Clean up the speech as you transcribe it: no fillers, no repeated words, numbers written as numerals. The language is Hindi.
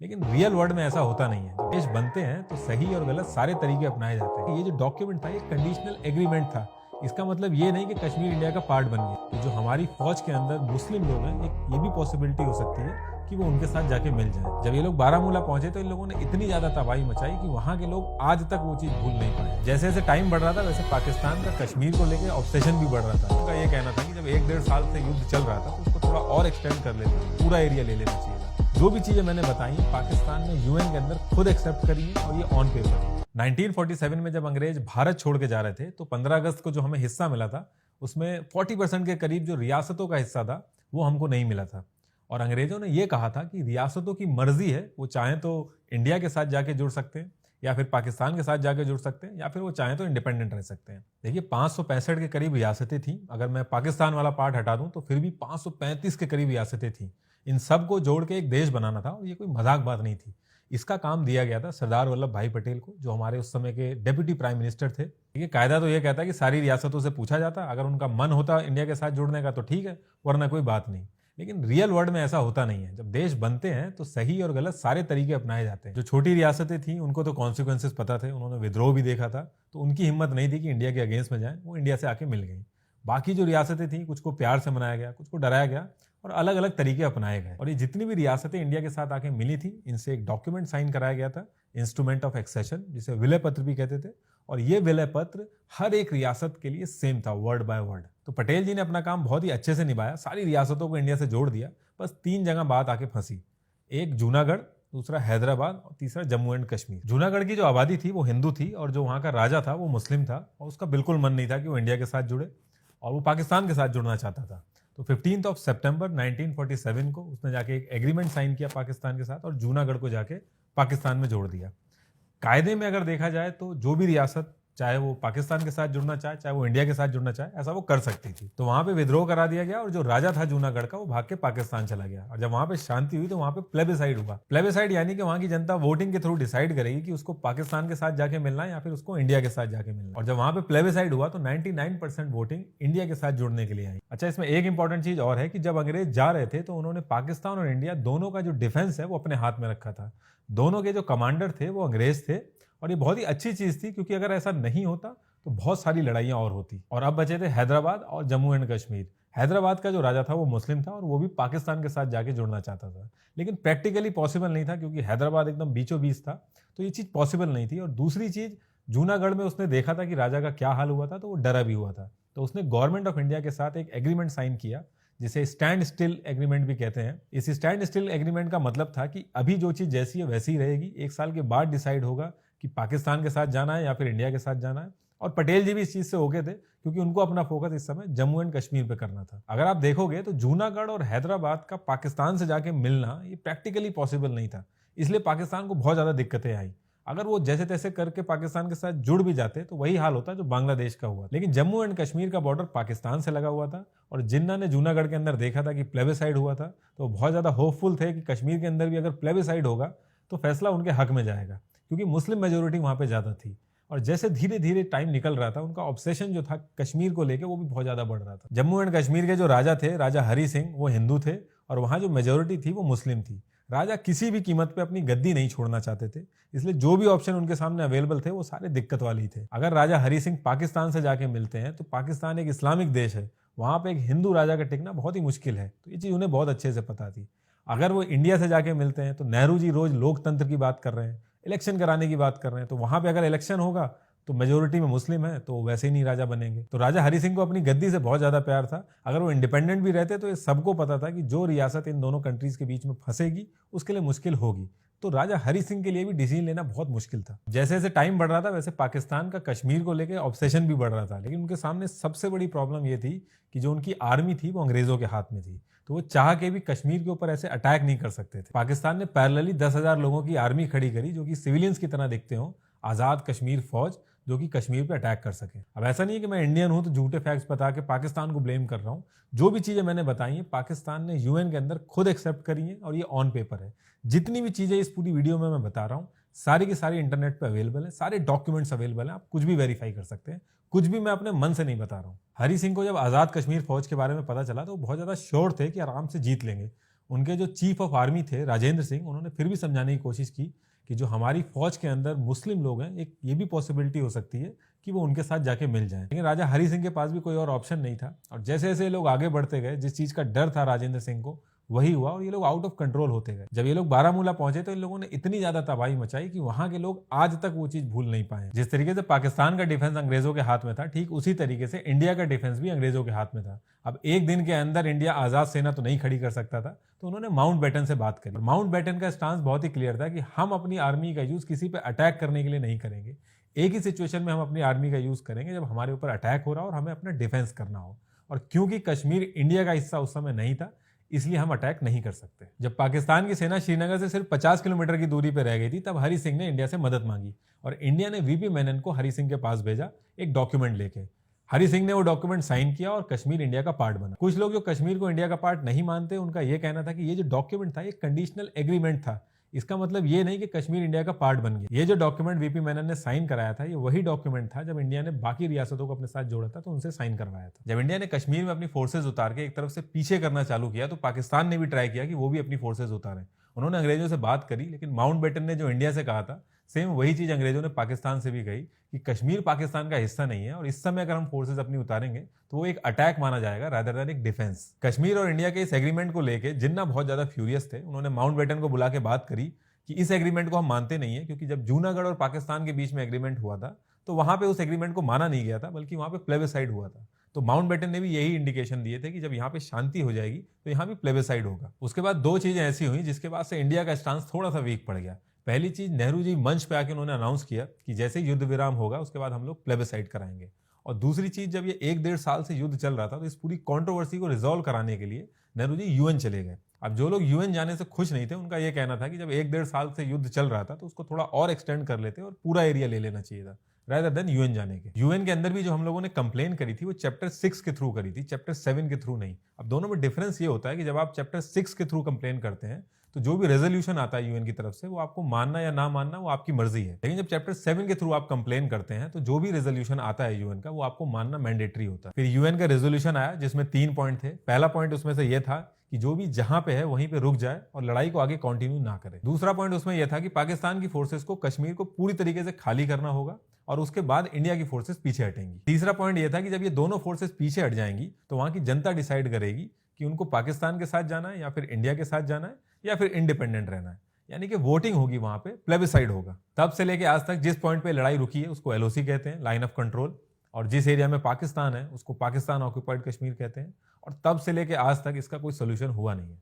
लेकिन रियल वर्ल्ड में ऐसा होता नहीं है। जब देश बनते हैं तो सही और गलत सारे तरीके अपनाए जाते हैं। ये जो डॉक्यूमेंट था ये कंडीशनल एग्रीमेंट था। इसका मतलब ये नहीं कि कश्मीर इंडिया का पार्ट बन गया। ये जो हमारी फौज के अंदर मुस्लिम लोग हैं, एक ये भी पॉसिबिलिटी हो सकती है कि वो उनके साथ जाके मिल जाए। जब ये लोग बारामूला पहुंचे तो इन लोगों ने इतनी ज्यादा तबाही मचाई कि वहां के लोग आज तक वो चीज भूल नहीं पाए। जैसे जैसे टाइम बढ़ रहा था वैसे पाकिस्तान का कश्मीर को लेकर ऑब्सेशन भी बढ़ रहा था। उनका ये कहना था कि जब 1-1.5 साल से युद्ध चल रहा था तो उसको थोड़ा और एक्सटेंड कर लेते, पूरा एरिया ले लेना चाहिए था। जो भी चीजें मैंने बताई पाकिस्तान ने यूएन के अंदर खुद एक्सेप्ट करी है और ये ऑन पेपर है। 1947 में जब अंग्रेज भारत छोड़ के जा रहे थे तो 15 अगस्त को जो हमें हिस्सा मिला था उसमें 40% के करीब जो रियासतों का हिस्सा था वो हमको नहीं मिला था। और अंग्रेजों ने ये कहा था कि रियासतों की मर्जी है, वो चाहें तो इंडिया के साथ जाके जुड़ सकते हैं या फिर पाकिस्तान के साथ जाके जुड़ सकते हैं या फिर वो चाहें तो इंडिपेंडेंट रह सकते हैं। देखिए 565 के करीब रियासतें थी। अगर मैं पाकिस्तान वाला पार्ट हटा दूं तो फिर भी 535 के करीब रियासतें थी। इन सब को जोड़ के एक देश बनाना था और ये कोई मजाक बात नहीं थी। इसका काम दिया गया था सरदार वल्लभ भाई पटेल को, जो हमारे उस समय के डेप्यूटी प्राइम मिनिस्टर थे। ये कायदा तो ये कहता है कि सारी रियासतों से पूछा जाता, अगर उनका मन होता इंडिया के साथ जुड़ने का तो ठीक है, वरना कोई बात नहीं। लेकिन रियल वर्ल्ड में ऐसा होता नहीं है। जब देश बनते हैं तो सही और गलत सारे तरीके अपनाए जाते हैं। जो छोटी रियासतें थी उनको तो कॉन्सिक्वेंसेस पता थे, उन्होंने विद्रोह भी देखा था, तो उनकी हिम्मत नहीं थी कि इंडिया के अगेंस्ट में जाए, वो इंडिया से आके मिल गई। बाकी जो रियासतें थी कुछ को प्यार से मनाया गया, कुछ को डराया गया और अलग अलग तरीके अपनाए गए। और ये जितनी भी रियासतें इंडिया के साथ आके मिली थी इनसे एक डॉक्यूमेंट साइन कराया गया था, इंस्ट्रूमेंट ऑफ एक्सेशन, जिसे विलय पत्र भी कहते थे। और ये विलय पत्र हर एक रियासत के लिए सेम था, वर्ड बाय वर्ड। तो पटेल जी ने अपना काम बहुत ही अच्छे से निभाया, सारी रियासतों को इंडिया से जोड़ दिया। बस 3 जगह बात आके फंसी, एक जूनागढ़, दूसरा हैदराबाद और तीसरा जम्मू एंड कश्मीर। जूनागढ़ की जो आबादी थी वो हिंदू थी और जो वहाँ का राजा था वो मुस्लिम था और उसका बिल्कुल मन नहीं था कि वो इंडिया के साथ जुड़े और वो पाकिस्तान के साथ जुड़ना चाहता था। तो 15 सितंबर 1947 को उसने जाके एक एग्रीमेंट साइन किया पाकिस्तान के साथ और जूनागढ़ को जाके पाकिस्तान में जोड़ दिया। कायदे में अगर देखा जाए तो जो भी रियासत चाहे वो पाकिस्तान के साथ जुड़ना चाहे वो इंडिया के साथ जुड़ना चाहे, ऐसा वो कर सकती थी। तो वहां पे विद्रोह करा दिया गया और जो राजा था जूनागढ़ का वो भाग के पाकिस्तान चला गया। और जब वहां पे शांति हुई तो वहां पे प्लेबिसाइड हुआ। प्लेबिसाइड यानी कि वहां की जनता वोटिंग के थ्रू डिसाइड करेगी कि उसको पाकिस्तान के साथ जाके मिलना है या फिर उसको इंडिया के साथ जाके मिलना है। और जब वहां पे प्लेबिसाइड हुआ तो 99% वोटिंग इंडिया के साथ जुड़ने के लिए आई। अच्छा, इसमें एक इंपॉर्टेंट चीज और है कि जब अंग्रेज जा रहे थे तो उन्होंने पाकिस्तान और इंडिया दोनों का जो डिफेंस है वो अपने हाथ में रखा था। दोनों के जो कमांडर थे वो अंग्रेज थे और ये बहुत ही अच्छी चीज थी, क्योंकि अगर ऐसा नहीं होता तो बहुत सारी लड़ाइयां और होती। और अब बचे थे हैदराबाद और जम्मू एंड कश्मीर। हैदराबाद का जो राजा था वो मुस्लिम था और वो भी पाकिस्तान के साथ जाके जुड़ना चाहता था, लेकिन प्रैक्टिकली पॉसिबल नहीं था क्योंकि हैदराबाद एकदम बीचों बीच था, तो ये चीज पॉसिबल नहीं थी। और दूसरी चीज, जूनागढ़ में उसने देखा था कि राजा का क्या हाल हुआ था, तो वो डरा भी हुआ था। तो उसने गवर्नमेंट ऑफ इंडिया के साथ एक एग्रीमेंट साइन किया जिसे स्टैंड स्टिल एग्रीमेंट भी कहते हैं। इस स्टैंड स्टिल एग्रीमेंट का मतलब था कि अभी जो चीज जैसी है वैसी ही रहेगी, 1 साल के बाद डिसाइड होगा कि पाकिस्तान के साथ जाना है या फिर इंडिया के साथ जाना है। और पटेल जी भी इस चीज से ओके थे क्योंकि उनको अपना फोकस इस समय जम्मू एंड कश्मीर पे करना था। अगर आप देखोगे तो जूनागढ़ और हैदराबाद का पाकिस्तान से जाके मिलना ये प्रैक्टिकली पॉसिबल नहीं था, इसलिए पाकिस्तान को बहुत ज्यादा दिक्कतें आई। अगर वो जैसे तैसे करके पाकिस्तान के साथ जुड़ भी जाते तो वही हाल होता जो बांग्लादेश का हुआ। लेकिन जम्मू एंड कश्मीर का बॉर्डर पाकिस्तान से लगा हुआ था और जिन्ना ने जूनागढ़ के अंदर देखा था कि प्लेबिसाइड हुआ था तो बहुत ज्यादा होपफुल थे कि कश्मीर के अंदर भी अगर प्लेबिसाइड होगा तो फैसला उनके हक में जाएगा, क्योंकि मुस्लिम मेजोरिटी वहां पे ज्यादा थी। और जैसे धीरे धीरे टाइम निकल रहा था उनका ऑब्सेशन जो था कश्मीर को लेके वो भी बहुत ज्यादा बढ़ रहा था। जम्मू एंड कश्मीर के जो राजा थे, राजा हरि सिंह, वो हिंदू थे और वहां जो मेजोरिटी थी वो मुस्लिम थी। राजा किसी भी कीमत पे अपनी गद्दी नहीं छोड़ना चाहते थे, इसलिए जो भी ऑप्शन उनके सामने अवेलेबल थे वो सारे दिक्कत वाले ही थे। अगर राजा हरि सिंह पाकिस्तान से जाके मिलते हैं तो पाकिस्तान एक इस्लामिक देश है, वहां पे एक हिंदू राजा का टिकना बहुत ही मुश्किल है, तो ये चीज उन्हें बहुत अच्छे से पता थी। अगर वो इंडिया से जाके मिलते हैं तो नेहरू जी रोज लोकतंत्र की बात कर रहे हैं, इलेक्शन कराने की बात कर रहे हैं, तो वहां पे अगर इलेक्शन होगा तो मेजोरिटी में मुस्लिम है तो वैसे ही नहीं राजा बनेंगे। तो राजा हरि सिंह को अपनी गद्दी से बहुत ज्यादा प्यार था। अगर वो इंडिपेंडेंट भी रहते तो ये सबको पता था कि जो रियासत इन दोनों कंट्रीज के बीच में फंसेगी उसके लिए मुश्किल होगी। तो राजा हरि सिंह के लिए भी डिसीजन लेना बहुत मुश्किल था। जैसे जैसे टाइम बढ़ रहा था वैसे पाकिस्तान का कश्मीर को लेकर ऑब्सेशन भी बढ़ रहा था, लेकिन उनके सामने सबसे बड़ी प्रॉब्लम ये थी कि जो उनकी आर्मी थी वो अंग्रेजों के हाथ में थी, तो वो चाह के भी कश्मीर के ऊपर ऐसे अटैक नहीं कर सकते थे। पाकिस्तान ने पैरेलली 10,000 लोगों की आर्मी खड़ी करी जो कि सिविलियंस की तरह दिखते हो, आजाद कश्मीर फौज, जो कि कश्मीर पे अटैक कर सके। अब ऐसा नहीं है कि मैं इंडियन हूं तो झूठे फैक्ट्स बता के पाकिस्तान को ब्लेम कर रहा हूं। जो भी चीजें मैंने बताई हैं पाकिस्तान ने यूएन के अंदर खुद एक्सेप्ट करी हैं और ये ऑन पेपर है। जितनी भी चीजें इस पूरी वीडियो में मैं बता रहा हूं सारी की सारी इंटरनेट पे अवेलेबल है, सारे डॉक्यूमेंट्स अवेलेबल हैं, आप कुछ भी वेरीफाई कर सकते हैं। कुछ भी मैं अपने मन से नहीं बता रहा हूं। हरि सिंह को जब आजाद कश्मीर फौज के बारे में पता चला तो वो बहुत ज्यादा श्योर थे कि आराम से जीत लेंगे। उनके जो चीफ ऑफ आर्मी थे राजेंद्र सिंह, उन्होंने फिर भी समझाने की कोशिश की कि जो हमारी फौज के अंदर मुस्लिम लोग हैं, एक ये भी पॉसिबिलिटी हो सकती है कि वो उनके साथ जाके मिल जाएं। लेकिन राजा हरि सिंह के पास भी कोई और ऑप्शन नहीं था, और जैसे जैसे लोग आगे बढ़ते गए, जिस चीज का डर था राजेंद्र सिंह को वही हुआ, और ये लोग आउट ऑफ कंट्रोल होते गए। जब ये लोग बारामूला पहुंचे तो इन लोगों ने इतनी ज्यादा तबाही मचाई कि वहां के लोग आज तक वो चीज भूल नहीं पाए। जिस तरीके से पाकिस्तान का डिफेंस अंग्रेजों के हाथ में था, ठीक उसी तरीके से इंडिया का डिफेंस भी अंग्रेजों के हाथ में था। अब एक दिन के अंदर इंडिया आजाद सेना तो नहीं खड़ी कर सकता था, तो उन्होंने माउंट बैटन से बात करी। माउंट बैटन का स्टांस बहुत ही क्लियर था कि हम अपनी आर्मी का यूज किसी पे अटैक करने के लिए नहीं करेंगे। एक ही सिचुएशन में हम अपनी आर्मी का यूज करेंगे जब हमारे ऊपर अटैक हो रहा हो और हमें अपना डिफेंस करना हो। और क्योंकि कश्मीर इंडिया का हिस्सा उस समय नहीं था, इसलिए हम अटैक नहीं कर सकते। जब पाकिस्तान की सेना श्रीनगर से सिर्फ 50 किलोमीटर की दूरी पर रह गई थी, तब हरि सिंह ने इंडिया से मदद मांगी और इंडिया ने वीपी मेनन को हरि सिंह के पास भेजा एक डॉक्यूमेंट लेके। हरि सिंह ने वो डॉक्यूमेंट साइन किया और कश्मीर इंडिया का पार्ट बना। कुछ लोग जो कश्मीर को इंडिया का पार्ट नहीं मानते, उनका यह कहना था कि ये जो डॉक्यूमेंट था ये कंडीशनल एग्रीमेंट था। इसका मतलब ये नहीं कि कश्मीर इंडिया का पार्ट बन गया। ये जो डॉक्यूमेंट वीपी मेनन ने साइन कराया था, ये वही डॉक्यूमेंट था जब इंडिया ने बाकी रियासतों को अपने साथ जोड़ा था तो उनसे साइन करवाया था। जब इंडिया ने कश्मीर में अपनी फोर्सेज उतार के एक तरफ से पीछे करना चालू किया, तो पाकिस्तान ने भी ट्राई किया कि वो भी अपनी फोर्सेज उतारें। उन्होंने अंग्रेजों से बात करी, लेकिन माउंट बैटन ने जो इंडिया से कहा था, सेम वही चीज अंग्रेजों ने पाकिस्तान से भी कही कि कश्मीर पाकिस्तान का हिस्सा नहीं है और इस समय अगर हम फोर्सेज अपनी उतारेंगे तो वो एक अटैक माना जाएगा रादर देन एक डिफेंस। कश्मीर और इंडिया के इस एग्रीमेंट को लेके जिन्ना बहुत ज्यादा फ्यूरियस थे, उन्होंने माउंट बैटन को बुला के बात करी कि इस एग्रीमेंट को हम मानते नहीं है, क्योंकि जब जूनागढ़ और पाकिस्तान के बीच में एग्रीमेंट हुआ था तो वहां पे उस एग्रीमेंट को माना नहीं गया था, बल्कि वहां पे प्लेबिसाइड हुआ था। तो माउंट बैटन ने भी यही इंडिकेशन दिए थे कि जब यहाँ पे शांति हो जाएगी तो यहाँ भी प्लेबिसाइड होगा। उसके बाद दो चीजें ऐसी हुई जिसके बाद से इंडिया का स्टांस थोड़ा सा वीक पड़ गया। पहली चीज, नेहरू जी मंच पे आके उन्होंने अनाउंस किया कि जैसे युद्ध विराम होगा उसके बाद हम लोग प्लेबिसाइड कराएंगे। और दूसरी चीज, जब ये 1-1.5 साल से युद्ध चल रहा था तो इस पूरी कंट्रोवर्सी को रिजॉल्व कराने के लिए नेहरू जी यूएन चले गए। अब जो लोग यूएन जाने से खुश नहीं थे, उनका यह कहना था कि जब 1-1.5 साल से युद्ध चल रहा था तो उसको थोड़ा और एक्सटेंड कर लेते और पूरा एरिया ले लेना चाहिए था rather देन यूएन जाने के। यूएन के अंदर भी जो हम लोगों ने कंप्लेन करी थी वो चैप्टर 6 के थ्रू करी थी, चैप्टर 7 के थ्रू नहीं। अब दोनों में डिफरेंस ये होता है कि जब आप चैप्टर 6 के थ्रू कंप्लेन करते हैं तो जो भी रेजोल्यूशन आता है यूएन की तरफ से वो आपको मानना या ना मानना वो आपकी मर्जी है। लेकिन जब चैप्टर 7 के थ्रू आप कंप्लेन करते हैं तो जो भी रेजोल्यूशन आता है यूएन का वो आपको मानना मैंडेटरी होता है। फिर यूएन का रेजोल्यूशन आया जिसमें 3 पॉइंट थे। पहला पॉइंट उसमें से यह था कि जो भी जहां पे है वहीं पे रुक जाए और लड़ाई को आगे कंटिन्यू ना करे। दूसरा पॉइंट उसमें यह था कि पाकिस्तान की फोर्सेस को कश्मीर को पूरी तरीके से खाली करना होगा और उसके बाद इंडिया की फोर्सेस पीछे हटेंगी। तीसरा पॉइंट यह था कि जब ये दोनों फोर्सेस पीछे हट जाएंगी तो वहां की जनता डिसाइड करेगी कि उनको पाकिस्तान के साथ जाना है या फिर इंडिया के साथ जाना है या फिर इंडिपेंडेंट रहना है। यानी कि वोटिंग होगी, वहां पे प्लेबिसाइड होगा। तब से लेके आज तक जिस पॉइंट पे लड़ाई रुकी है उसको एलओसी कहते हैं, लाइन ऑफ कंट्रोल, और जिस एरिया में पाकिस्तान है उसको पाकिस्तान ऑक्यूपाइड कश्मीर कहते हैं। और तब से लेके आज तक इसका कोई सोल्यूशन हुआ नहीं है।